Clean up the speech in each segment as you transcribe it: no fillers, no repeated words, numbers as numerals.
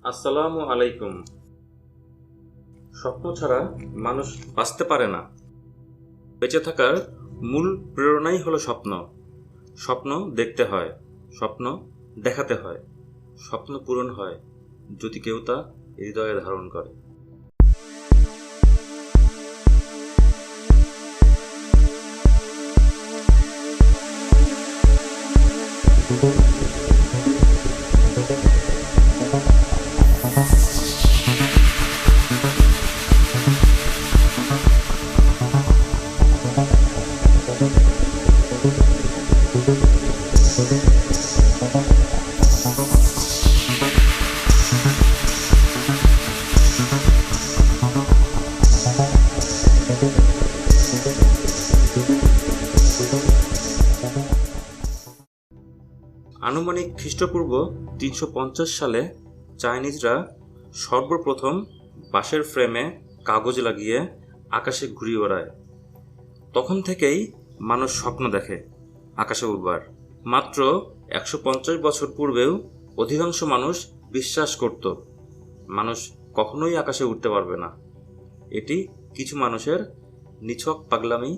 আসসালামু আলাইকুম। স্বপ্ন ছাড়া মানুষ বাঁচতে পারে না। বেঁচে থাকার মূল প্রেরণাই হলো স্বপ্ন। স্বপ্ন দেখতে হয়, স্বপ্ন দেখাতে হয়, স্বপ্ন পূরণ হয় যদি কেউ তা হৃদয়ে ধারণ করে। আনুমানিক খ্রিস্টপূর্ব ৩৫০ সালে চাইনিজরা সর্বপ্রথম বাঁশের ফ্রেমে কাগজ লাগিয়ে আকাশে ঘুড়ি ওড়ায়। তখন থেকেই মানুষ স্বপ্ন দেখে আকাশে উড়বার। মাত্র ১৫০ বছর পূর্বেও অধিকাংশ মানুষ বিশ্বাস করত মানুষ কখনোই আকাশে উঠতে পারবে না। এটি কিছু মানুষের নিছক পাগলামি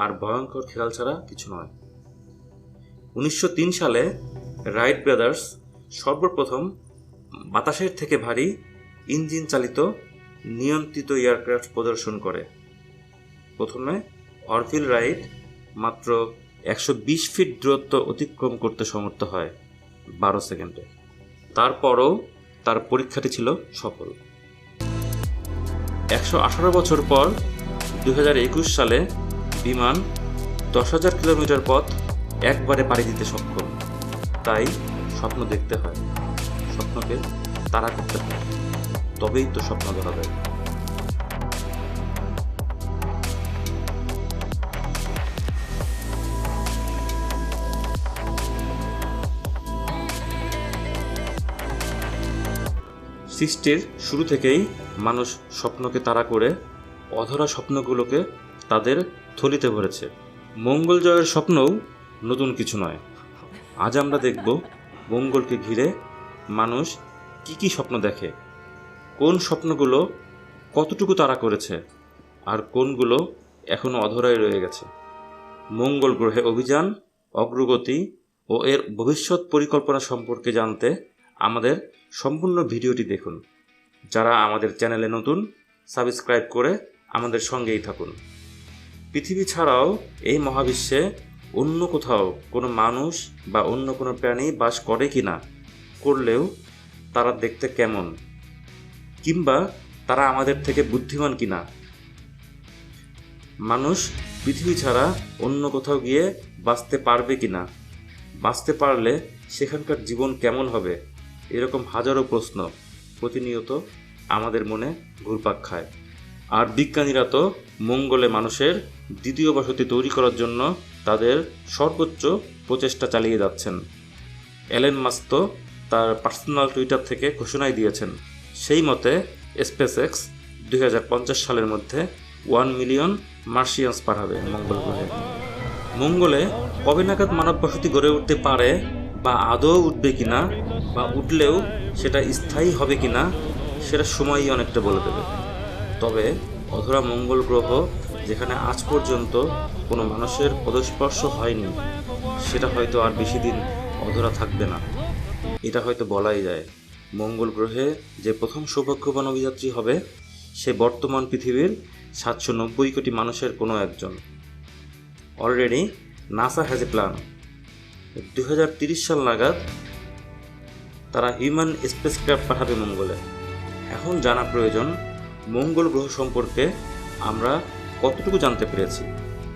আর ভয়ঙ্কর খেয়াল ছাড়া কিছু নয়। ১৯০৩ সালে রাইট ব্রাদার্স সর্বপ্রথম বাতাসের থেকে ভারী ইঞ্জিন চালিত নিয়ন্ত্রিত এয়ারক্রাফট প্রদর্শন করে। প্রথমে অরভিল রাইট মাত্র ১২০ ফিট দূরত্ব অতিক্রম করতে সমর্থ হয় ১২ সেকেন্ডে। তারপরও তার পরীক্ষাটি ছিল সফল। ১১৮ বছর পর ২০২১ সালে বিমান ১০,০০০ কিলোমিটার পথ একবারে পাড়ি দিতে সক্ষম। তাই স্বপ্ন দেখতে হয়, স্বপ্নকে তাড়া করতে হয়, তবেই তো স্বপ্ন ধরা দেয়। সৃষ্টির শুরু থেকেই মানুষ স্বপ্নকে তাড়া করে অধরা স্বপ্নগুলোকে তাদের থলিতে ভরেছে। মঙ্গল জয়ের স্বপ্নও নতুন কিছু নয়। আজ আমরা দেখব মঙ্গলকে ঘিরে মানুষ কি কি স্বপ্ন দেখে, কোন স্বপ্নগুলো কতটুকু তাড়া করেছে, আর কোনগুলো এখনো অধরাই রয়ে গেছে। মঙ্গল গ্রহে অভিযান, অগ্রগতি ও এর ভবিষ্যৎ পরিকল্পনা সম্পর্কে জানতে আমাদের সম্পূর্ণ ভিডিওটি দেখুন। যারা আমাদের চ্যানেলে নতুন, সাবস্ক্রাইব করে আমাদের সঙ্গেই থাকুন। পৃথিবী ছাড়াও এই মহাবিশ্বে অন্য কোথাও কোনো মানুষ বা অন্য কোনো প্রাণী বাস করে কি না, করলেও তারা দেখতে কেমন, কিংবা তারা আমাদের থেকে বুদ্ধিমান কি না। মানুষ পৃথিবী ছাড়া অন্য কোথাও গিয়ে বাঁচতে পারবে কি না, বাঁচতে পারলে সেখানকার জীবন কেমন হবে, এরকম হাজারো প্রশ্ন প্রতিনিয়ত আমাদের মনে ঘুরপাক খায়। আর বিজ্ঞানীরা তো মঙ্গলে মানুষের দ্বিতীয় বসতি তৈরি করার জন্য তাদের সর্বোচ্চ প্রচেষ্টা চালিয়ে যাচ্ছেন। এলন মাস্ক তো তার পার্সোনাল টুইটার থেকে ঘোষণাই দিয়েছেন, সেই মতে স্পেসএক্স ২০৫০ সালের মধ্যে 1 মিলিয়ন মার্শিয়ানস পাঠাবে মঙ্গল গ্রহে। মঙ্গলে কবে নাগাদ মানব বসতি গড়ে উঠতে পারে, বা আদৌ উঠবে কিনা, বা উঠলেও সেটা স্থায়ী হবে কিনা, সেটা সময়ই অনেকটা বলে দেবে। তবে অধরা মঙ্গল গ্রহ, যেখানে আজ পর্যন্ত কোনো মানুষের পদস্পর্শ হয়নি, সেটা হয়তো আর বেশি দিন অধরা থাকবে না। এটা হয়তো বলাই যায়, মঙ্গল গ্রহে যে প্রথম সৌভাগ্যবান অভিযাত্রী হবে সে বর্তমান পৃথিবীর ৭৯০ কোটি মানুষের কোনো একজন। Already NASA has a plan. ২০৩০ সাল নাগাদ তারা হিউম্যান স্পেসক্রাফট পাঠাবে মঙ্গলে। এখন জানা প্রয়োজন মঙ্গল গ্রহ সম্পর্কে আমরা কতটুকু জানতে পেরেছি,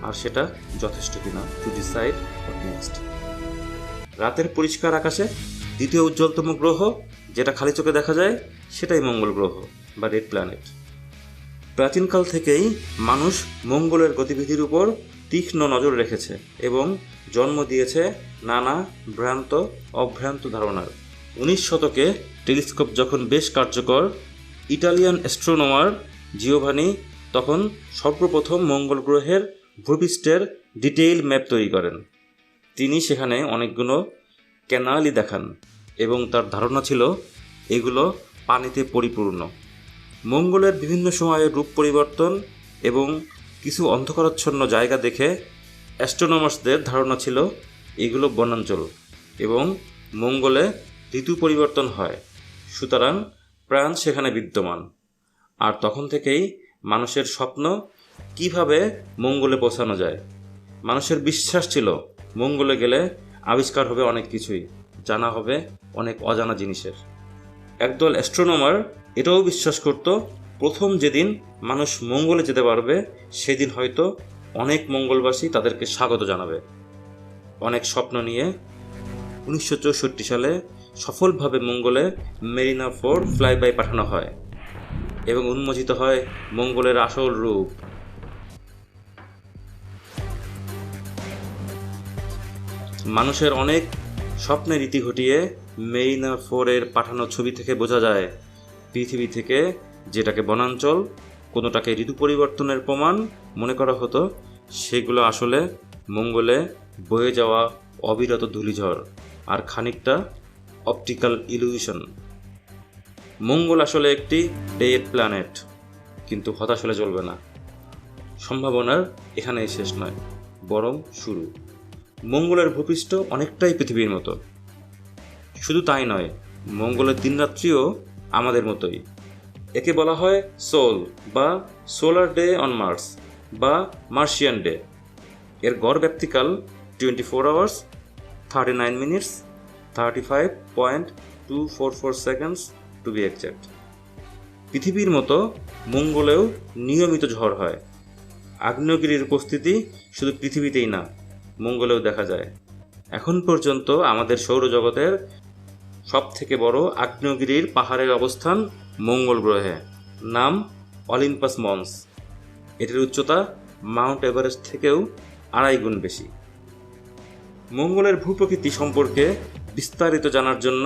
আর সেটা যথেষ্ট কিনা টু ডিসাইড হোয়াট নেক্সট। রাতের পরিষ্কার আকাশে দ্বিতীয় উজ্জ্বলতম গ্রহ যেটা খালি চোখে দেখা যায়, সেটাই মঙ্গল গ্রহ বা রেড প্ল্যানেট। প্রাচীনকাল থেকেই মানুষ মঙ্গলের গতিবিধির উপর তীক্ষ্ণ নজর রেখেছে এবং জন্ম দিয়েছে নানা ভ্রান্ত অভ্রান্ত ধারণার। ১৯ শতকে টেলিস্কোপ যখন বেশ কার্যকর, ইটালিয়ান অ্যাস্ট্রোনমার জিওভানি তখন সর্বপ্রথম মঙ্গল গ্রহের ভূপৃষ্ঠের ডিটেইল ম্যাপ তৈরি করেন। তিনি সেখানে অনেকগুলো ক্যানালই দেখান এবং তার ধারণা ছিল এগুলো পানিতে পরিপূর্ণ। মঙ্গলের বিভিন্ন সময়ের রূপ পরিবর্তন এবং কিছু অন্ধকারাচ্ছন্ন জায়গা দেখে অ্যাস্ট্রোনমার্সদের ধারণা ছিল এগুলো বনাঞ্চল এবং মঙ্গলে ঋতু পরিবর্তন হয়, সুতরাং প্রাণ সেখানে বিদ্যমান। আর তখন থেকেই মানুষের স্বপ্ন কিভাবে মঙ্গলে পৌঁছানো যায়। মানুষের বিশ্বাস ছিল মঙ্গলে গেলে আবিষ্কার হবে অনেক কিছুই, জানা হবে অনেক অজানা জিনিসের। একদল অ্যাস্ট্রোনমার এটাও বিশ্বাস করত প্রথম যেদিন মানুষ মঙ্গলে যেতে পারবে সেদিন হয়তো অনেক মঙ্গলবাসী তাদেরকে স্বাগত জানাবে। অনেক স্বপ্ন নিয়ে 1964 সালে সফলভাবে মঙ্গলে মেরিনা 4 ফ্লাইবাই পাঠানো হয় এবং উন্মোচিত হয় মঙ্গলের আসল রূপ। মানুষের অনেক স্বপ্নের ইতি ঘটিয়ে মেরিনা 4-এর পাঠানো ছবি থেকে বোঝা যায় পৃথিবী থেকে যেটাকে বনাঞ্চল, কোনোটাকে ঋতু পরিবর্তনের প্রমাণ মনে করা হতো, সেগুলো আসলে মঙ্গলে বয়ে যাওয়া অবিরত ধূলিঝড় আর খানিকটা অপটিক্যাল ইলিউশন। মঙ্গল আসলে একটি ডেড প্ল্যানেট, কিন্তু হতাশ হলে চলবে না। সম্ভাবনার এখানেই শেষ নয়, বরং শুরু। মঙ্গলের ভূপৃষ্ঠ অনেকটাই পৃথিবীর মতো। শুধু তাই নয়, মঙ্গলের দিনরাত্রিও আমাদের মতোই। একে বলা হয় সোল বা সোলার ডে অন মার্স বা মার্শিয়ান ডে। এর গড় ব্যাপ্তিকাল 24 hours 39 minutes 35.244 seconds to be exact. পৃথিবীর মতো মঙ্গলেও নিয়মিত ঝড় হয়। আগ্নেয়গিরির উপস্থিতি শুধু পৃথিবীতেই না, মঙ্গলেও দেখা যায়। এখন পর্যন্ত আমাদের সৌরজগতের সবথেকে বড় আগ্নেয়গিরির পাহাড়ের অবস্থান মঙ্গল গ্রহে, নাম অলিম্পাস মন্স। এটির উচ্চতা মাউন্ট এভারেস্ট থেকেও 2.5 গুণ বেশি। মঙ্গলের ভূপ্রকৃতি সম্পর্কে বিস্তারিত জানার জন্য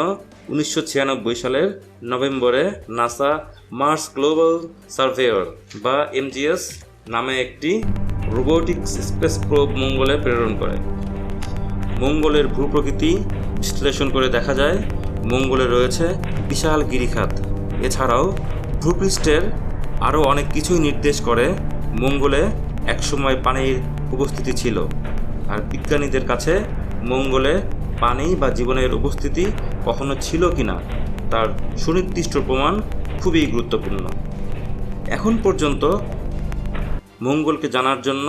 1996 সালের নভেম্বরে নাসা মার্স গ্লোবাল সার্ভেয়র বা MGS নামে একটি রোবোটিক স্পেস প্রোব মঙ্গলে প্রেরণ করে। মঙ্গলের ভূপ্রকৃতি বিশ্লেষণ করে দেখা যায় মঙ্গলে রয়েছে বিশাল গিরিখাত। এছাড়াও ভূপৃষ্ঠের আরও অনেক কিছুই নির্দেশ করে মঙ্গলে একসময় পানির উপস্থিতি ছিল। আর বিজ্ঞানীদের কাছে মঙ্গলে পানি বা জীবনের উপস্থিতি কখনো ছিল কিনা তার সুনির্দিষ্ট প্রমাণ খুবই গুরুত্বপূর্ণ। এখন পর্যন্ত মঙ্গলকে জানার জন্য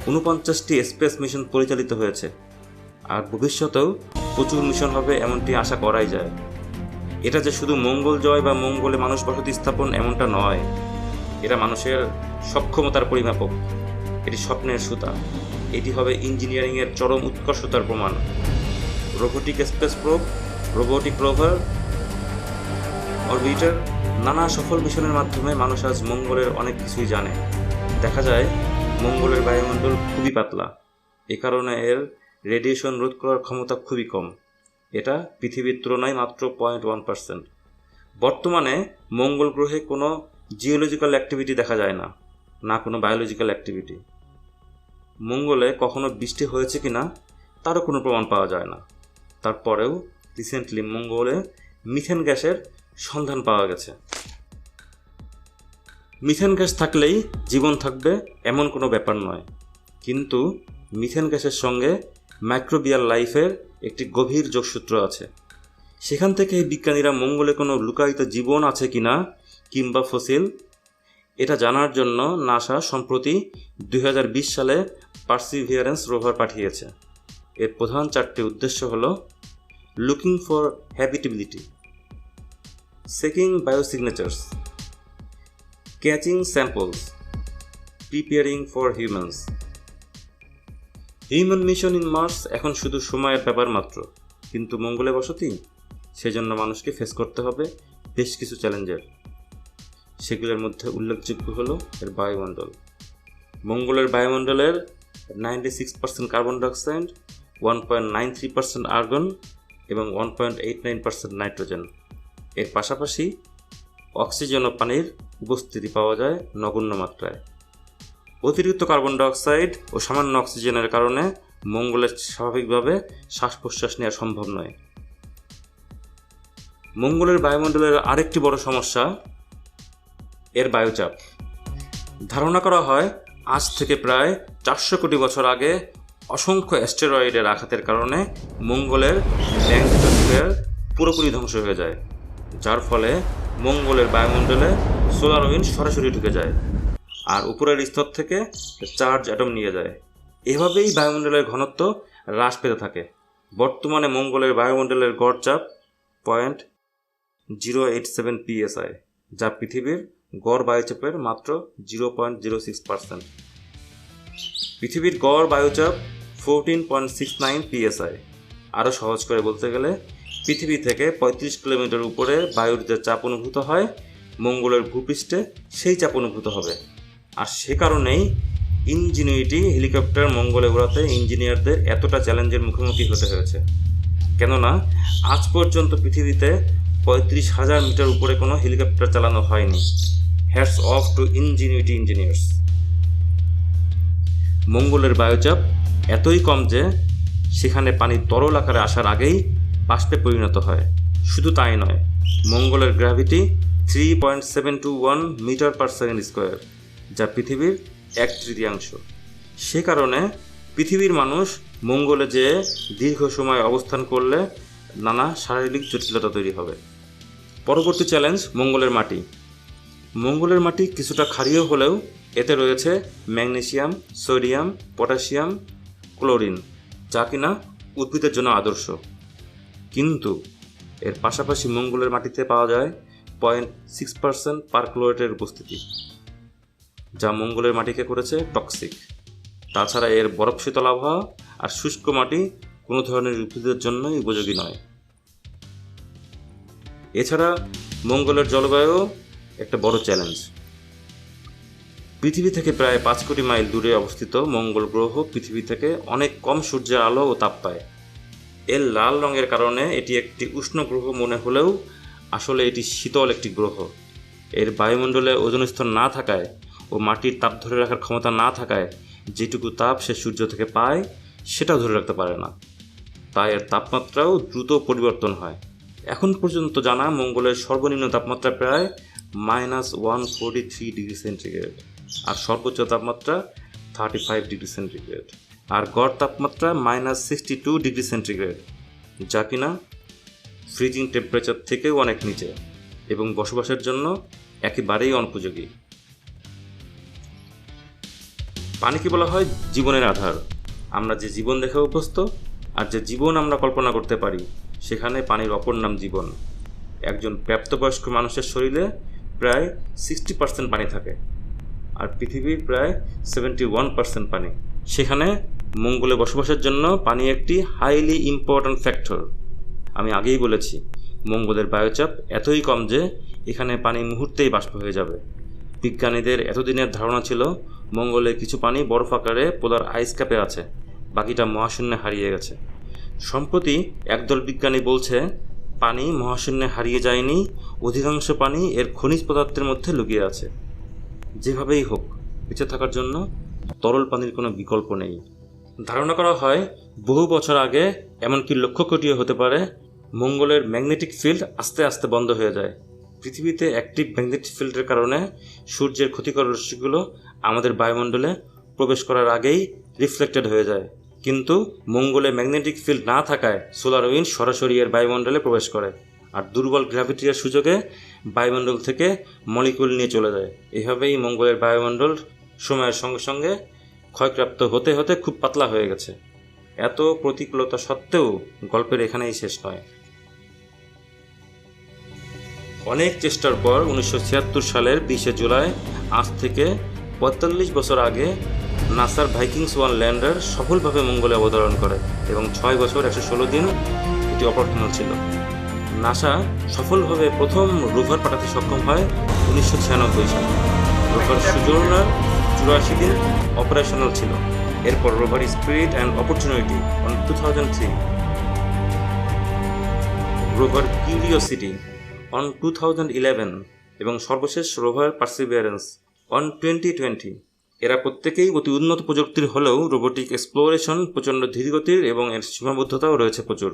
49টি স্পেস মিশন পরিচালিত হয়েছে, আর ভবিষ্যতেও প্রচুর মিশন হবে এমনটি আশা করাই যায়। এটা যে শুধু মঙ্গল জয় বা মঙ্গলে মানুষ বসতি স্থাপন এমনটা নয়, এটা মানুষের সক্ষমতার পরিমাপক। এটি স্বপ্নের সুতা। এটি হবে ইঞ্জিনিয়ারিংয়ের চরম উৎকর্ষতার প্রমাণ। Robotic space probe, robotic rover, orbiter, নানা সফল মিশনের মাধ্যমে মানুষ আজ মঙ্গলের অনেক কিছুই জানে। দেখা যায় মঙ্গলের বায়ুমণ্ডল খুবই পাতলা, এ কারণে এর রেডিয়েশন রোধ করার ক্ষমতা খুবই কম। এটা পৃথিবীর তুলনায় মাত্র 0.1%। বর্তমানে মঙ্গল গ্রহে কোনো জিওলজিক্যাল অ্যাক্টিভিটি দেখা যায় না, না কোনো বায়োলজিক্যাল অ্যাক্টিভিটি। মঙ্গলে কখনো বৃষ্টি হয়েছে কিনা তারও কোনো প্রমাণ পাওয়া যায় না। তারপরেও রিসেন্টলি মঙ্গলে মিথেন গ্যাসের সন্ধান পাওয়া গেছে। মিথেন গ্যাস থাকলেই জীবন থাকবে এমন কোনো ব্যাপার নয়, কিন্তু মিথেন গ্যাসের সঙ্গে মাইক্রোবিয়াল লাইফের একটি গভীর যোগসূত্র আছে। সেখান থেকে বিজ্ঞানীরা মঙ্গলে কোনো লুকায়িত জীবন আছে কিনা কিংবা ফসিল, এটা জানার জন্য নাসা সম্প্রতি 2020 সালে পার্সিভিয়ারেন্স রোভার পাঠিয়েছে। এর প্রধান 4টি উদ্দেশ্য হল looking for habitability, checking biosignatures, catching samples, preparing for humans. Human mission in Mars এখন শুধু সময়ের ব্যাপার মাত্র, কিন্তু মঙ্গলে বসতি, সেজন্য মানুষকে ফেস করতে হবে বেশ কিছু চ্যালেঞ্জের। সেগুলোর মধ্যে উল্লেখযোগ্য হলো এর বায়ুমণ্ডল। মঙ্গলের বায়ুমণ্ডলের 96% কার্বন ডাইঅক্সাইড, 1.93% আর্গন এবং 1.89% নাইট্রোজেন। এর পাশাপাশি অক্সিজেন ও পানির উপস্থিতি পাওয়া যায় নগণ্য মাত্রায়। অতিরিক্ত কার্বন ডাইঅক্সাইড ও সামান্য অক্সিজেনের কারণে মঙ্গলে স্বাভাবিকভাবে শ্বাস প্রশ্বাস নেওয়া সম্ভব নয়। মঙ্গলের বায়ুমণ্ডলের আরেকটি বড় সমস্যা এর বায়ুচাপ। ধারণা করা হয় আজ থেকে প্রায় 400 কোটি বছর আগে অসংখ্য অ্যাস্টেরয়েডের আঘাতের কারণে মঙ্গলের ম্যাগনেটোস্ফিয়ার পুরোপুরি ধ্বংস হয়ে যায়, যার ফলে মঙ্গলের বায়ুমণ্ডলে সোলার উইন্ড সরাসরি ঢুকে যায় আর উপরের স্তর থেকে চার্জ অ্যাটম নিয়ে যায়। এভাবেই বায়ুমণ্ডলের ঘনত্ব হ্রাস পেতে থাকে। বর্তমানে মঙ্গলের বায়ুমণ্ডলের গড় চাপ 0.087 psi, যা পৃথিবীর গড় বায়ুচাপের মাত্র 0.06%। পৃথিবীর গড় বায়ুচাপ 14.69 psi। আরও সহজ করে বলতে গেলে পৃথিবী থেকে 35 কিলোমিটার উপরে বায়ুর যে চাপ অনুভূত হয়, মঙ্গলের ভূপৃষ্ঠে সেই চাপ অনুভূত হবে। আর সে কারণেই ইনজিনিউইটি হেলিকপ্টার মঙ্গলে ওড়াতে ইঞ্জিনিয়ারদের এতটা চ্যালেঞ্জের মুখোমুখি হতে হয়েছে। কেননা আজ পর্যন্ত পৃথিবীতে 35,000 মিটার উপরে কোনো হেলিকপ্টার চালানো হয়নি। Hats off to Ingenuity engineers. মঙ্গলের বায়ুচাপ এতই কম যে সেখানে পানি তরল আকারে আসার আগেই বাষ্পে পরিণত হয়। শুধু তাই নয়, মঙ্গলের gravity 3.721 metre per second square, যা পৃথিবীর 1/3। সে কারণে পৃথিবীর মানুষ মঙ্গলে যেয়ে দীর্ঘ সময় অবস্থান করলে নানা শারীরিক জটিলতা তৈরি হবে। পরবর্তী চ্যালেঞ্জ মঙ্গলের মাটি। মঙ্গলের মাটি কিছুটা ক্ষারীয় হলেও এতে রয়েছে ম্যাগনেসিয়াম, সোডিয়াম, পটাশিয়াম, ক্লোরিন, যা কিনা উদ্ভিদের জন্য আদর্শ। কিন্তু এর পাশাপাশি মঙ্গলের মাটিতে পাওয়া যায় 0.6% পারক্লোরেটের উপস্থিতি, যা মঙ্গলের মাটিকে করেছে টক্সিক। তাছাড়া এর বরফ শীতল আবহাওয়া আর শুষ্ক মাটি কোনো ধরনের উদ্ভিদের জন্যই উপযোগী নয়। এছাড়া মঙ্গলের জলবায়ু একটা বড় চ্যালেঞ্জ। পৃথিবী থেকে প্রায় 5 কোটি মাইল দূরে অবস্থিত মঙ্গল গ্রহ পৃথিবী থেকে অনেক কম সূর্যের আলো ও তাপ পায়। এর লাল রঙের কারণে এটি একটি উষ্ণ গ্রহ মনে হলেও আসলে এটি শীতল একটি গ্রহ। এর বায়ুমণ্ডলে ওজোন স্তর না থাকায় ও মাটির তাপ ধরে রাখার ক্ষমতা না থাকায় যেটুকু তাপ সে সূর্য থেকে পায় সেটাও ধরে রাখতে পারে না। তাই এর তাপমাত্রাও দ্রুত পরিবর্তন হয়। এখন পর্যন্ত জানা মঙ্গলের সর্বনিম্ন তাপমাত্রা প্রায় -143 ডিগ্রি সেন্টিগ্রেড আর সর্বোচ্চ তাপমাত্রা 35 ডিগ্রি সেন্টিগ্রেড আর গড় তাপমাত্রা -62 ডিগ্রি সেন্টিগ্রেড, যা কিনা ফ্রিজিং টেম্পারেচার থেকেও অনেক নিচে এবং বসবাসের জন্য একেবারেই অনুপযোগী। পানিকে বলা হয় জীবনের আধার। আমরা যে জীবন দেখে অভ্যস্ত আর যে জীবন আমরা কল্পনা করতে পারি, সেখানে পানির অপর নাম জীবন। একজন প্রাপ্তবয়স্ক মানুষের শরীরে প্রায় 60% পানি থাকে আর পৃথিবীর প্রায় 71% পানি। সেখানে মঙ্গলে বসবাসের জন্য পানি একটি হাইলি ইম্পর্ট্যান্ট ফ্যাক্টর। আমি আগেই বলেছি, মঙ্গলের বায়ুচাপ এতই কম যে এখানে পানি মুহূর্তেই বাষ্প হয়ে যাবে। বিজ্ঞানীদের এতদিনের ধারণা ছিল মঙ্গলে কিছু পানি বরফ আকারে পোলার আইস ক্যাপে আছে, বাকিটা মহাশূন্যে হারিয়ে গেছে। সম্প্রতি একদল বিজ্ঞানী বলছে পানি মহাশূন্যে হারিয়ে যায়নি, অধিকাংশ পানি এর খনিজ পদার্থের মধ্যে লুকিয়ে আছে। যেভাবেই হোক, বেঁচে থাকার জন্য তরল পানির কোনো বিকল্প নেই। ধারণা করা হয় বহু বছর আগে, এমনকি লক্ষ কোটিও হতে পারে, মঙ্গলের ম্যাগনেটিক ফিল্ড আস্তে আস্তে বন্ধ হয়ে যায়। পৃথিবীতে অ্যাক্টিভ ম্যাগনেটিক ফিল্ডের কারণে সূর্যের ক্ষতিকর রশ্মিগুলো আমাদের বায়ুমণ্ডলে প্রবেশ করার আগেই রিফ্লেক্টেড হয়ে যায়। কিন্তু মঙ্গলে ম্যাগনেটিক ফিল্ড না থাকায় সোলার উইন্ড সরাসরি এর বায়ুমণ্ডলে প্রবেশ করে আর দুর্বল গ্র্যাভিটির সুযোগে বায়ুমণ্ডল থেকে মলিকিউল নিয়ে চলে যায়। এভাবেই মঙ্গলের বায়ুমণ্ডল সময়ের সঙ্গে সঙ্গে ক্ষয়প্রাপ্ত হতে হতে খুব পাতলা হয়ে গেছে। এত প্রতিকূলতা সত্ত্বেও গল্পের এখানেই শেষ নয়। অনেক চেষ্টার পর 1976 সালের 20 জুলাই, আজ থেকে 45 বছর আগে, নাসার ভাইকিংস 1 ল্যান্ডার সফলভাবে মঙ্গলে অবতরণ করে এবং 6 বছর 116 দিন এটি অপারেশনাল ছিল। নাসা সফলভাবে প্রথম রোভার পাঠাতে সক্ষম হয় 1996 সালে। রোভার সোজোর্নার 84 দিন অপারেশনাল ছিল। এরপর rover spirit and opportunity 2003, rover curiosity 2011 এবং সর্বশেষ রোভার পার্সিভিয়ারেন্স 2020। এরা প্রত্যেকেই অতি উন্নত প্রযুক্তির হলেও রোবোটিক এক্সপ্লোরেশন প্রচণ্ড ধীরগতির এবং এর সীমাবদ্ধতাও রয়েছে প্রচুর।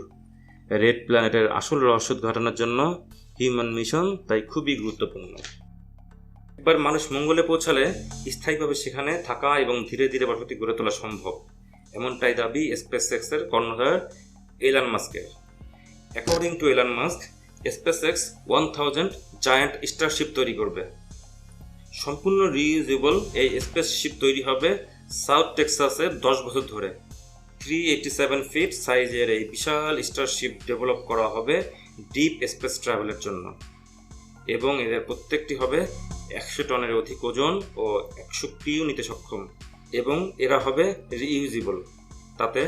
রেড প্ল্যানেটের আসল রহস্য ঘটানোর জন্য হিউম্যান মিশন তাই খুবই গুরুত্বপূর্ণ। একবার মানুষ মঙ্গলে পৌঁছালে স্থায়ীভাবে সেখানে থাকা এবং ধীরে ধীরে বসতি গড়ে তোলা সম্ভব, এমনটাই দাবি স্পেসএক্সের কর্ণধার এলান মাস্কের। অ্যাকর্ডিং টু এলান মাস্ক, স্পেসএক্স 1000 জায়ান্ট স্টারশিপ তৈরি করবে। সম্পূর্ণ রিইউজেবল এই স্পেসশিপ তৈরি হবে সাউথ টেক্সাসে 10 বছর ধরে। 387 ফিট সাইজের এই বিশাল স্টারশিপ ডেভেলপ করা হবে ডিপ স্পেস ট্রাভেলের জন্য, এবং এদের প্রত্যেকটি হবে 100 টনের অধিক ওজন ও 100 পিউ নিতে সক্ষম, এবং এরা হবে রিইউজেবল। তাতে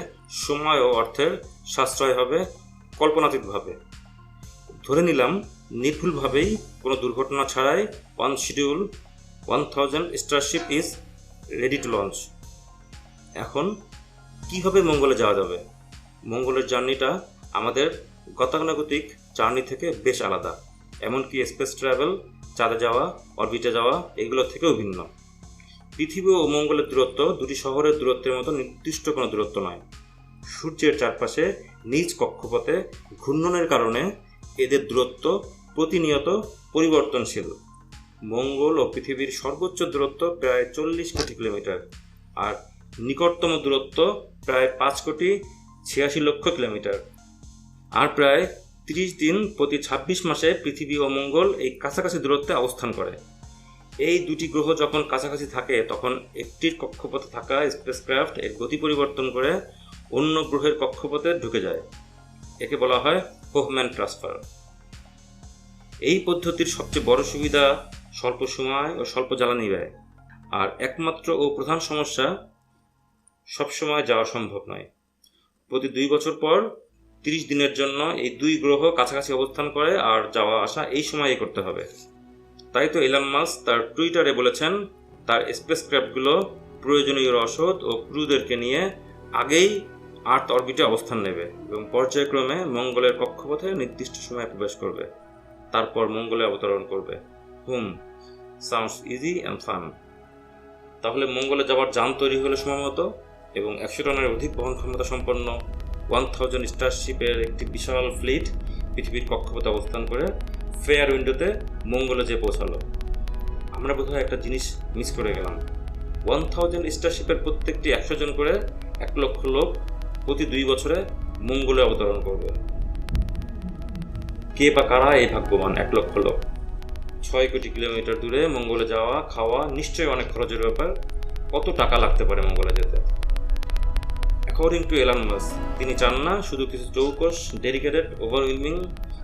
সময় ও অর্থের সাশ্রয় হবে কল্পনাতীতভাবে। ধরে নিলাম নির্ভুলভাবেই কোনো দুর্ঘটনা ছাড়াই on schedule 1000 Starship is ready to launch. এখন কিভাবে মঙ্গলে যাওয়া যাবে? মঙ্গলের জার্নিটা আমাদের গতানুগতিক জার্নি থেকে বেশ আলাদা, এমনকি স্পেস ট্রাভেল, চাঁদে যাওয়া, অরবিটে যাওয়া এগুলো থেকেও ভিন্ন। পৃথিবী ও মঙ্গলের দূরত্ব দুটি শহরের দূরত্বের মতো নির্দিষ্ট কোনো দূরত্ব নয়। সূর্যের চারপাশে নিজ কক্ষপথে ঘূর্ণনের কারণে এদের দূরত্ব প্রতিনিয়ত পরিবর্তনশীল। মঙ্গল ও পৃথিবীর সর্বোচ্চ দূরত্ব প্রায় 40 কোটি কিলোমিটার, আর নিকটতম দূরত্ব প্রায় 5,86,00,000 কিলোমিটার। আর প্রায় 30 দিন প্রতি 26 মাসে পৃথিবী ও মঙ্গল এই কাছাকাছি দূরত্বে অবস্থান করে। এই দুটি গ্রহ যখন কাছাকাছি থাকে তখন একটির কক্ষপথে থাকা স্পেসক্রাফট এর গতি পরিবর্তন করে অন্য গ্রহের কক্ষপথে ঢুকে যায়। একে বলা হয় হোফম্যান ট্রান্সফার। এই পদ্ধতির সবচেয়ে বড় সুবিধা স্বল্প সময় ও স্বল্প জ্বালানি ব্যয়, আর একমাত্র ও প্রধান সমস্যা সবসময় যাওয়া সম্ভব নয়। প্রতি 2 বছর পর 30 দিনের জন্য এই দুই গ্রহ কাছাকাছি অবস্থান করে, আর যাওয়া আসা এই সময়ে করতে হবে। তাই তো এলন মাস্ক তার টুইটারে বলেছেন তার স্পেসক্রাফটগুলো প্রয়োজনীয় রসদ ও ক্রুদেরকে নিয়ে আগেই আর্থ অরবিটে অবস্থান নেবে এবং পর্যায়ক্রমে মঙ্গলের কক্ষপথে নির্দিষ্ট সময়ে প্রবেশ করবে, তারপর মঙ্গলে অবতরণ করবে। Sounds easy and fun. তাহলে মঙ্গলে যাওয়ার যান তৈরি হলো সময় মতো, এবং 100 টনের অধিক বহন ক্ষমতা সম্পন্ন 1000 স্টারশিপের একটি বিশাল ফ্লিট পৃথিবীর কক্ষপথে অবস্থান করে ফেয়ার উইন্ডোতে মঙ্গলে যেয়ে পৌঁছালো। আমরা বোধহয় একটা জিনিস মিস করে গেলাম। 1000 স্টারশিপের প্রত্যেকটি 100 জন করে 1 লক্ষ লোক প্রতি 2 বছরে মঙ্গলে অবতরণ করবে। কে বা কারা এই ভাগ্যবান 1 লক্ষ লোক? 6 কোটি কিলোমিটার দূরে মঙ্গলে যাওয়া খাওয়া নিশ্চয়ই অনেক খরচের ব্যাপার। কত টাকা লাগতে পারে মঙ্গলে যেতে? অ্যাকর্ডিং টু এলন মাস্ক, তিনি চান না শুধু কিছু চৌকস ডেডিকেটেড ওভারওয়েলমিং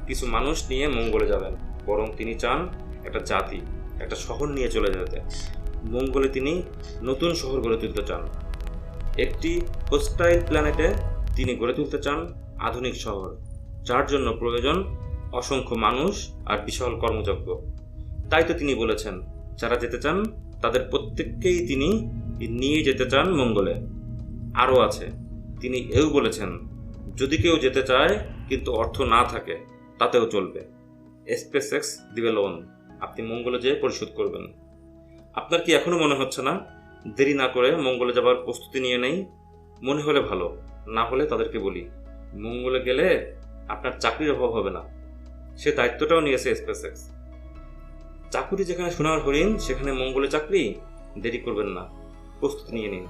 কিছু মানুষ নিয়ে মঙ্গলে যাবেন, বরং তিনি চান একটা জাতি, একটা শহর নিয়ে চলে যেতে। মঙ্গলে তিনি নতুন শহর গড়ে তুলতে চান। একটি হোস্টাইল প্ল্যানেটে তিনি গড়ে তুলতে চান আধুনিক শহর, যার জন্য প্রয়োজন অসংখ্য মানুষ আর বিশাল কর্মযজ্ঞ। তাই তো তিনি বলেছেন যারা যেতে চান তাদের প্রত্যেককেই তিনি নিয়ে যেতে চান মঙ্গলে। আরও আছে, তিনি এও বলেছেন যদি কেউ যেতে চায় কিন্তু অর্থ না থাকে তাতেও চলবে। স্পেসএক্স দিবে লোন, আপনি মঙ্গলে যেয়ে পরিশোধ করবেন। আপনার কি এখনো মনে হচ্ছে না দেরি না করে মঙ্গলে যাবার প্রস্তুতি নিয়ে নেই? মনে হলে ভালো, না হলে তাদেরকে বলি মঙ্গলে গেলে আপনার চাকরির অভাব হবে না। সে দায়িত্বটাও নিয়েছে স্পেসএক্স। চাকুরি যেখানে সোনার হরিণ সেখানে মঙ্গলে চাকরি। দেরি করবেন না, প্রস্তুতি নিয়ে নিন।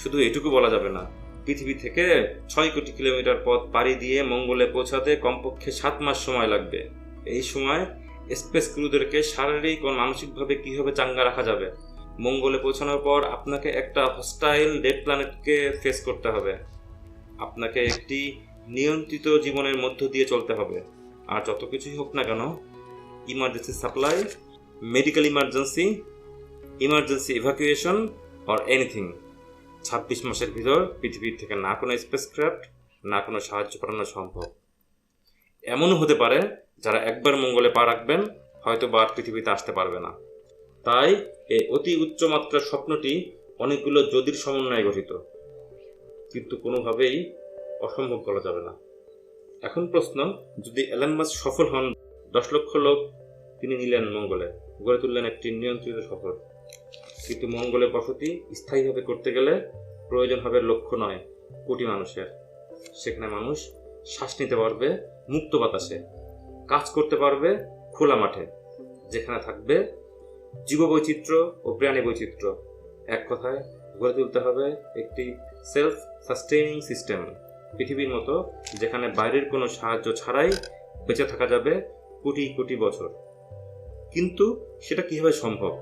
শুধু এটুকু বলা যাবে না, পৃথিবী থেকে 6 কোটি কিলোমিটার পথ পাড়ি দিয়ে মঙ্গলে পৌঁছাতে কমপক্ষে 7 মাস সময় লাগবে। এই সময় স্পেস ক্রুদেরকে শারীরিক ও মানসিকভাবে কীভাবে চাঙ্গা রাখা যাবে? মঙ্গলে পৌঁছানোর পর আপনাকে একটা হস্টাইল ডেড প্ল্যানেটকে ফেস করতে হবে। আপনাকে একটি নিয়ন্ত্রিত জীবনের মধ্য দিয়ে চলতে হবে। আর যত কিছুই হোক না কেন, emergency supply, medical emergency, emergency evacuation or anything, 26 মাসের ভিতর পৃথিবীর থেকে না কোনো স্পেসক্রাফট না কোনো সাহায্য পাঠানো সম্ভব। এমনও হতে পারে যারা একবার মঙ্গলে পা রাখবেন হয়তো বা পৃথিবীতে আসতে পারবে না। তাই এই অতি উচ্চমাত্রার স্বপ্নটি অনেকগুলো যদির সমন্বয়ে গঠিত, কিন্তু কোনোভাবেই অসম্ভব বলা যাবে না। এখন প্রশ্ন, যদি এলন মাস্ক সফল হন, 10 লক্ষ লোক তিনি নিলেন মঙ্গলে, গড়ে তুললেন একটি নিয়ন্ত্রিত শহর, কিন্তু মঙ্গলে বসতি স্থায়ীভাবে করতে গেলে প্রয়োজন হবে লক্ষ নয় কোটি মানুষের। সেখানে মানুষ শ্বাস নিতে পারবে মুক্ত বাতাসে, কাজ করতে পারবে খোলা মাঠে, যেখানে থাকবে জীববৈচিত্র্য ও প্রাণী বৈচিত্র্য। এক কথায় গড়ে তুলতে হবে একটি সেলফ সাস্টেইনিং সিস্টেম, পৃথিবীর মতো, যেখানে বাইরের কোনো সাহায্য ছাড়াই বেঁচে থাকা যাবে কোটি কোটি বছর। কিন্তু সেটা কিভাবে সম্ভব?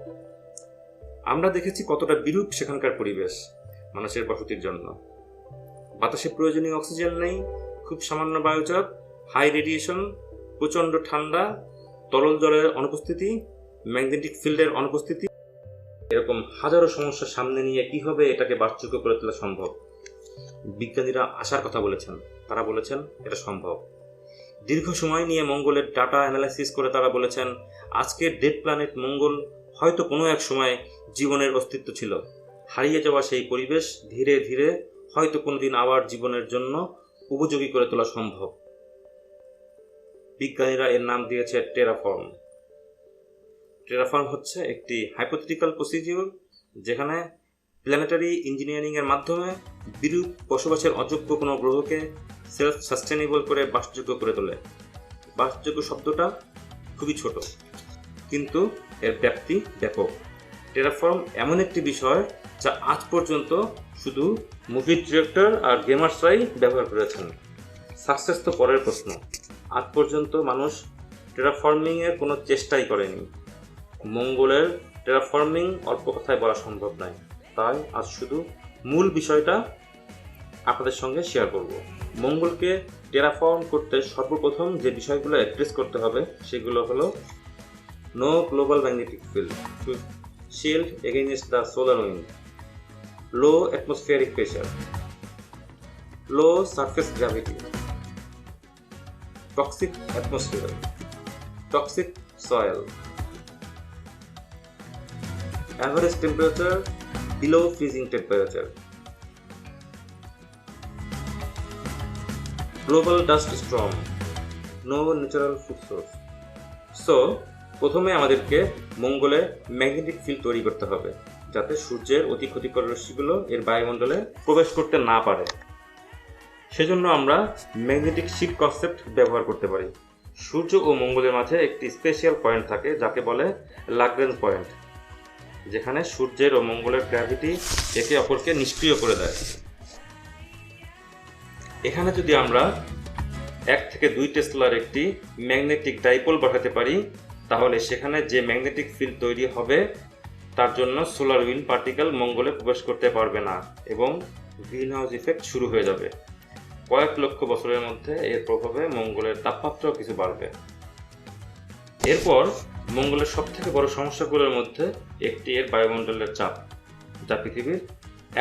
আমরা দেখেছি কতটা বিরূপ সেখানকার পরিবেশ মানুষের বসতির জন্য। বাতাসে প্রয়োজনীয় অক্সিজেন নেই, খুব সামান্য বায়ুচাপ, হাই রেডিয়েশন, প্রচণ্ড ঠান্ডা, তরল জলের অনুপস্থিতি, ম্যাগনেটিক ফিল্ডের অনুপস্থিতি, এরকম হাজারো সমস্যার সামনে নিয়ে কিভাবে এটাকে বাসযোগ্য করে তোলা সম্ভব? বিজ্ঞানীরা আশার কথা বলেছেন, তারা বলেছেন এটা সম্ভব। দীর্ঘ সময় নিয়ে মঙ্গলের ডাটা অ্যানালাইসিস করে তারা বলেছেন আজকের ডেড প্ল্যানেট মঙ্গল হয়তো কোনো এক সময় জীবনের অস্তিত্ব ছিল। হারিয়ে যাওয়া সেই পরিবেশ ধীরে ধীরে হয়তো কোনোদিন আবার জীবনের জন্য উপযোগী করে তোলা সম্ভব। বিজ্ঞানীরা এর নাম দিয়েছে টেরাফর্ম। টেরাফর্ম হচ্ছে একটি হাইপোথেটিক্যাল প্রসিডিউর যেখানে প্ল্যানেটারি ইঞ্জিনিয়ারিংয়ের মাধ্যমে বিরূপ বসবাসের অযোগ্য কোনো গ্রহকে সেলফ সাস্টেনেবল করে বাসযোগ্য করে তোলে। বাসযোগ্য শব্দটা খুবই ছোট, কিন্তু এর ব্যাপ্তি ব্যাপক। টেরাফর্ম এমন একটি বিষয় যা আজ পর্যন্ত শুধু মুভি ডিরেক্টর আর গেমার্সরাই ব্যবহার করেছেন। সাকসেস তো পরের প্রশ্ন। আজ পর্যন্ত মানুষ টেরাফর্মিংয়ের কোনো চেষ্টাই করেনি। মঙ্গলের টেরাফর্মিং অল্প কথায় বলা সম্ভব নয়, তাই আজ শুধু মূল বিষয়টা আপনাদের সঙ্গে শেয়ার করব। মঙ্গলকে টেরাফর্ম করতে সর্বপ্রথম যে বিষয়গুলো অ্যাড্রেস করতে হবে সেগুলো হলো no global magnetic field, shield against the solar wind, low atmospheric pressure, low surface gravity, toxic atmosphere, toxic soil, average temperature below freezing temperature, global dust storm, no natural food source. So প্রথমে আমাদেরকে মঙ্গলে magnetic field তৈরি করতে হবে যাতে সূর্যের অতি ক্ষতিকর রশ্মিগুলো এর বায়ুমণ্ডলে প্রবেশ করতে না পারে। সেজন্য আমরা ম্যাগনেটিক শিফট কনসেপ্ট ব্যবহার করতে পারি। সূর্য ও মঙ্গলের মাঝে একটি স্পেশাল পয়েন্ট থাকে যাকে বলে লাগরেঞ্জ পয়েন্ট, যেখানে সূর্যের ও মঙ্গলের গ্র্যাভিটি একে অপরকে নিষ্ক্রিয় করে দেয়। এখানে যদি আমরা 1 থেকে 2 টেসলার একটি ম্যাগনেটিক ডাইপোল বসাতে পারি, তাহলে সেখানে যে ম্যাগনেটিক ফিল্ড তৈরি হবে তার জন্য সোলার উইন্ড পার্টিকেল মঙ্গলে প্রবেশ করতে পারবে না এবং গ্রিনহাউস ইফেক্ট শুরু হয়ে যাবে। কয়েক লক্ষ বছরের মধ্যে এর প্রভাবে মঙ্গলের তাপমাত্রাও কিছু বাড়বে। এরপর মঙ্গলের সবথেকে বড় সমস্যাগুলোর মধ্যে একটি এর বায়ুমণ্ডলের চাপ, যা পৃথিবীর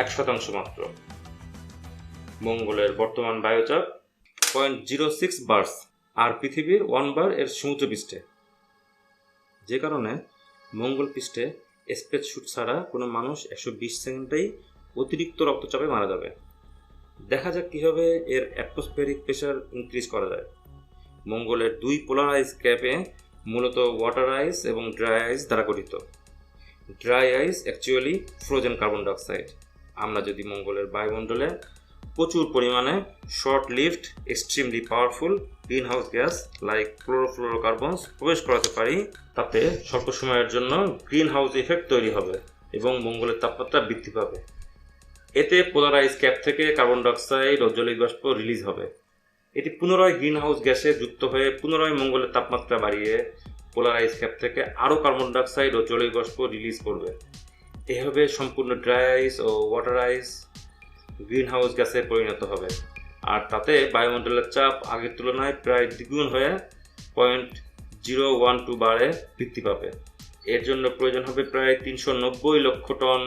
1% মাত্র। মঙ্গলের বর্তমান বায়ুচাপ 0.06 বার্স আর পৃথিবীর 1 বার এর সমুদ্রপৃষ্ঠে, যে কারণে মঙ্গল পৃষ্ঠে স্পেস শুট ছাড়া কোনো মানুষ 120 সেকেন্ডেই অতিরিক্ত রক্তচাপে মারা যাবে। দেখা যাক কীভাবে এর অ্যাটমসফিয়ারিক প্রেশার ইনক্রিজ করা যায়। মঙ্গলের 2 পোলারাইজ ক্যাপে মূলত ওয়াটার আইস এবং ড্রাই আইস দ্বারা গঠিত। Dry ice actually frozen carbon dioxide. আমরা যদি মঙ্গলের বায়ুমণ্ডলে প্রচুর পরিমাণে short lived extremely powerful greenhouse gas like chlorofluorocarbons প্রবেশ করাতে পারি, তাতে স্বল্প সময়ের জন্য গ্রিন হাউস ইফেক্ট তৈরি হবে এবং মঙ্গলের তাপমাত্রা বৃদ্ধি পাবে। এতে পোলারাইজ ক্যাপ থেকে কার্বন ডাইঅক্সাইড ও জলীয় বাষ্প রিলিজ হবে। এটি পুনরায় গ্রিন হাউস গ্যাসে যুক্ত হয়ে পুনরায় মঙ্গলের তাপমাত্রা বাড়িয়ে পোলারাইজ ক্যাপ থেকে আরও কার্বন ডাইঅক্সাইড ও জলীয় বাষ্প রিলিজ করবে। এভাবে সম্পূর্ণ ড্রাই আইস ও ওয়াটার আইস গ্রিন হাউস গ্যাসে পরিণত হবে, আর তাতে বায়ুমণ্ডলের চাপ আগের তুলনায় প্রায় দ্বিগুণ হয়ে 0.012 বারে বৃদ্ধি পাবে। এর জন্য প্রয়োজন হবে প্রায় 390 লক্ষ টন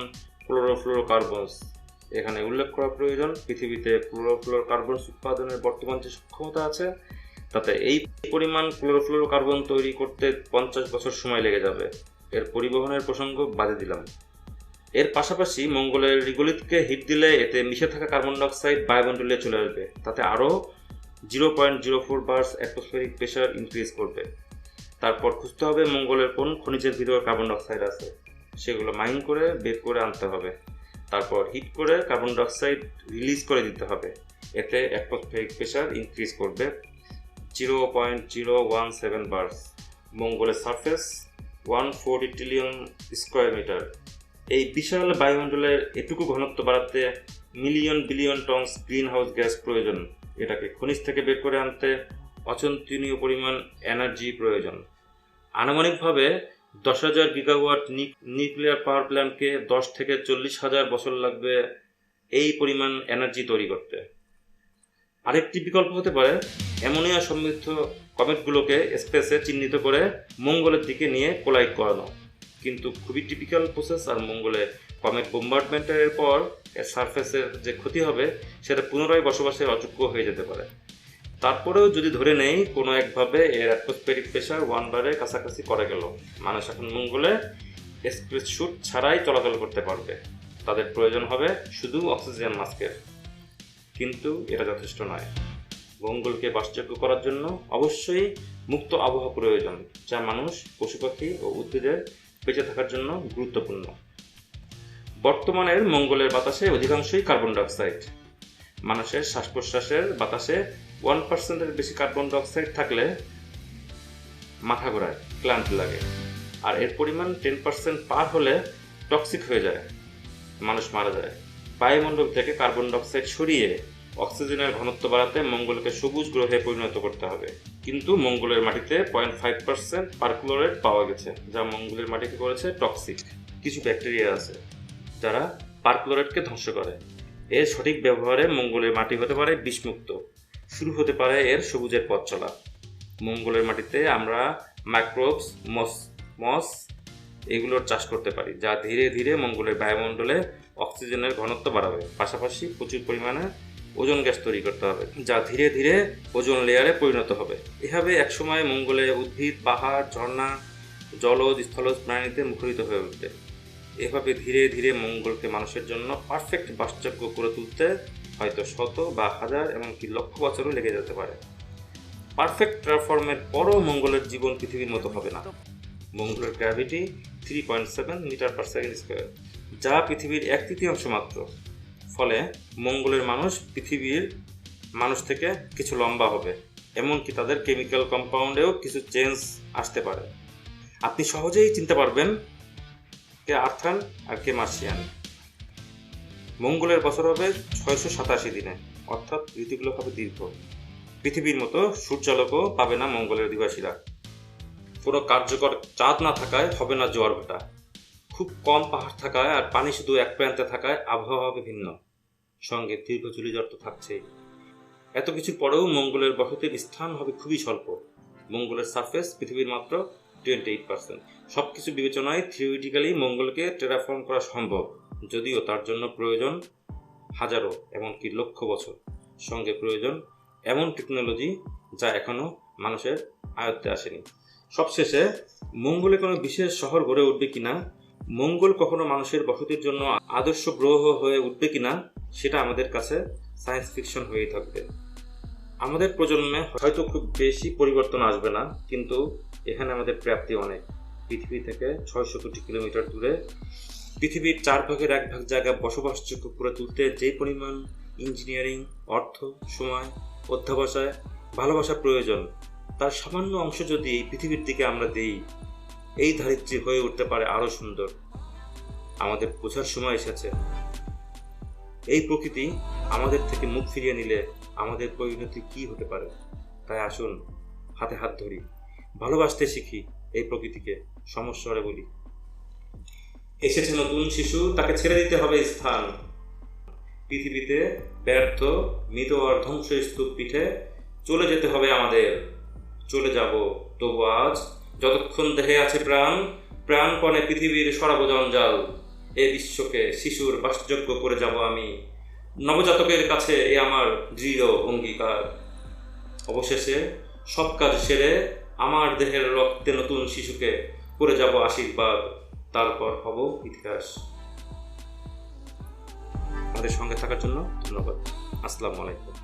ক্লোরোফ্লোরোকার্বনস। এখানে উল্লেখ করা প্রয়োজন, পৃথিবীতে ক্লোরোফ্লোরোকার্বনস উৎপাদনের বর্তমান যে সক্ষমতা আছে তাতে এই পরিমাণ ক্লোরোফ্লোরোকার্বন তৈরি করতে 50 বছর সময় লেগে যাবে। এর পরিবহনের প্রসঙ্গ বাদে দিলাম। এর পাশাপাশি মঙ্গলের রিগোলিথকে হিট দিলে এতে মিশে থাকা কার্বন ডাইঅক্সাইড বায়ুমণ্ডলে চলে আসবে, তাতে আরও 0.04 বার্স অ্যাটমসফিয়ারিক প্রেশার ইনক্রিজ করবে। তারপর খুঁজতে হবে মঙ্গলের কোন খনিজের ভিতরে কার্বন ডাইঅক্সাইড আছে, সেগুলো মাইন করে বের করে আনতে হবে। তারপর হিট করে কার্বন ডাইঅক্সাইড রিলিজ করে দিতে হবে। এতে অ্যাটমসফেরিক প্রেশার ইনক্রিজ করবে 0.017 বার। মঙ্গলের সারফেস 140 ট্রিলিয়ন স্কোয়ার মিটার। এই বিশাল বায়ুমণ্ডলের এটুকু ঘনত্ব বাড়াতে million billion ton greenhouse gas প্রয়োজন। এটাকে খনিজ থেকে বের করে আনতে অচিন্তনীয় পরিমাণ এনার্জি প্রয়োজন। আনুমানিকভাবে 10,000 গিগাওয়াট নিউক্লিয়ার পাওয়ার প্ল্যান্টকে 10 থেকে 40,000 বছর লাগবে এই পরিমাণ এনার্জি তৈরি করতে। আরেকটি বিকল্প হতে পারে অ্যামোনিয়া সমৃদ্ধ কমেটগুলোকে স্পেসে চিহ্নিত করে মঙ্গলের দিকে নিয়ে কোলাইড করানো, কিন্তু খুবই টিপিক্যাল প্রসেস। আর মঙ্গলে কমেট বোম্বার্ডমেন্টের পর এর সারফেসের যে ক্ষতি হবে সেটা পুনরায় বসবাসের অযোগ্য হয়ে যেতে পারে। তারপরেও যদি ধরে নেই কোনো একভাবে এর অ্যাটমসফেরিক প্রেশার 1 বারের কাছাকাছি করা গেল, মানুষ এখন মঙ্গলে স্পেস স্যুট ছাড়াই চলাচল করতে পারবে। তাদের প্রয়োজন হবে শুধু অক্সিজেন মাস্কের, কিন্তু এটা যথেষ্ট নয়। মঙ্গলকে বাসযোগ্য করার জন্য অবশ্যই মুক্ত আবহাওয়া প্রয়োজন, যা মানুষ, পশু পাখি ও উদ্ভিদের বেঁচে থাকার জন্য গুরুত্বপূর্ণ। বর্তমানের মঙ্গলের বাতাসে অধিকাংশই কার্বন ডাইঅক্সাইড। মানুষের শ্বাস প্রশ্বাসের বাতাসে 1%-এর বেশি কার্বন ডাইঅক্সাইড থাকলে মাথা ঘোরায়, ক্লান্তি লাগে, আর এর পরিমাণ 10% পার হলে টক্সিক হয়ে যায়, মানুষ মারা যায়। বায়ুমণ্ডল থেকে কার্বন ডাইঅক্সাইড সরিয়ে অক্সিজেনের ঘনত্ব বাড়াতে মঙ্গলকে সবুজ গ্রহে পরিণত করতে হবে। কিন্তু মঙ্গলের মাটিতে 0.5% পারক্লোরেট পাওয়া গেছে, যা মঙ্গলের মাটিকে করেছে টক্সিক। কিছু ব্যাকটেরিয়া আছে যারা পারক্লোরেটকে ধ্বংস করে। এর সঠিক ব্যবহারে মঙ্গলের মাটি হতে পারে বিষমুক্ত। শুরু হতে পারে এর সবুজের পথ চলা। মঙ্গলের মাটিতে আমরা মাইক্রোবস, মস এগুলোর চাষ করতে পারি, যা ধীরে ধীরে মঙ্গলের বায়ুমণ্ডলে অক্সিজেনের ঘনত্ব বাড়াবে। পাশাপাশি প্রচুর পরিমাণে ওজোন গ্যাস তৈরি করতে হবে, যা ধীরে ধীরে ওজোন লেয়ারে পরিণত হবে। এভাবে একসময় মঙ্গলে উদ্ভিদ, পাহাড়, ঝর্ণা, জলজ, স্থলজ প্রাণীতে মুখরিত হয়ে উঠবে। এভাবে ধীরে ধীরে মঙ্গলকে মানুষের জন্য পারফেক্ট বাসযোগ্য করে তুলতে হয়তো শত বা হাজার এমনকি লক্ষ বছরও লেগে যেতে পারে। পারফেক্ট ট্রান্সফর্মের পরও মঙ্গলের জীবন পৃথিবীর মতো হবে না। মঙ্গলের gravity 3.7 metre per second square, যা পৃথিবীর 1/3 মাত্র। ফলে মঙ্গলের মানুষ পৃথিবীর মানুষ থেকে কিছু লম্বা হবে, এমনকি তাদের কেমিক্যাল কম্পাউন্ডেও কিছু চেঞ্জ আসতে পারে। আপনি সহজেই চিনতে পারবেন কে আর্থান আর কে মার্সিয়ান। মঙ্গলের বছর হবে 687 দিনে, অর্থাৎ ঋতুগুলো হবে দীর্ঘ। পৃথিবীর মতো সূর্যালোকও পাবে না মঙ্গলের অধিবাসীরা। কোনো কার্যকর চাঁদ না থাকায় হবে না জোয়ার ভাটা। খুব কম পাহাড় থাকায় আর পানি শুধু এক প্রান্তে থাকায় আবহাওয়া হবে ভিন্ন। সঙ্গে দীর্ঘ ঝুড়িঝড় তো থাকছেই। এত কিছুর পরেও মঙ্গলের বসতির স্থান হবে খুবই স্বল্প। মঙ্গলের সারফেস পৃথিবীর মাত্র 28%। সবকিছু বিবেচনায় থিওরিটিক্যালি মঙ্গলকে টেরাফর্ম করা সম্ভব, যদিও তার জন্য প্রয়োজন হাজারো এমনকি লক্ষ বছর। সঙ্গে প্রয়োজন এমন টেকনোলজি যা এখনো মানুষের আয়ত্তে আসেনি। সবশেষে মঙ্গলে কোনো বিশেষ শহর গড়ে উঠবে কিনা, মঙ্গল কখনো মানুষের বসতির জন্য আদর্শ গ্রহ হয়ে উঠবে কিনা, সেটা আমাদের কাছে সায়েন্স ফিকশন হয়েই থাকবে। আমাদের প্রজন্মে হয়তো খুব বেশি পরিবর্তন আসবে না, কিন্তু এখানে আমাদের প্রাপ্তি অনেক। পৃথিবী থেকে 600 কোটি কিলোমিটার দূরে পৃথিবীর 1/4 জায়গা বসবাসযোগ্য করে তুলতে যে পরিমাণ ইঞ্জিনিয়ারিং, অর্থ, সময়, অধ্যবসায়, ভালোবাসা প্রয়োজন, তার সামান্য অংশ যদি এই পৃথিবীর দিকে আমরা দিই, এই ধারিত্রী হয়ে উঠতে পারে আরও সুন্দর। আমাদের বোঝার সময় এসেছে এই প্রকৃতি আমাদের থেকে মুখ ফিরিয়ে নিলে আমাদের পরিণতি কি হতে পারে। তাই আসুন হাতে হাত ধরি, ভালোবাসতে শিখি এই প্রকৃতিকে। সমস্যারে বলি, এসেছে নতুন শিশু, তাকে ছেড়ে দিতে হবে স্থান। পৃথিবীতে ব্যর্থ, মৃত আর ধ্বংসস্তূপ পিঠে চলে যেতে হবে আমাদের। চলে যাব তবু আজ, যতক্ষণ দেহে আছে প্রাণ, প্রাণপণে পৃথিবীর সরাব জঞ্জাল। এ বিশ্বকে শিশুর বাসযোগ্য করে যাব আমি। নবজাতকের কাছে এ আমার দৃঢ় অঙ্গীকার। অবশেষে সব কাজ সেরে আমার দেহের রক্তে নতুন শিশুকে করে যাব আশীর্বাদ। তারপর হব ইতিহাস। আমাদের সঙ্গে থাকার জন্য ধন্যবাদ। আসসালামু আলাইকুম।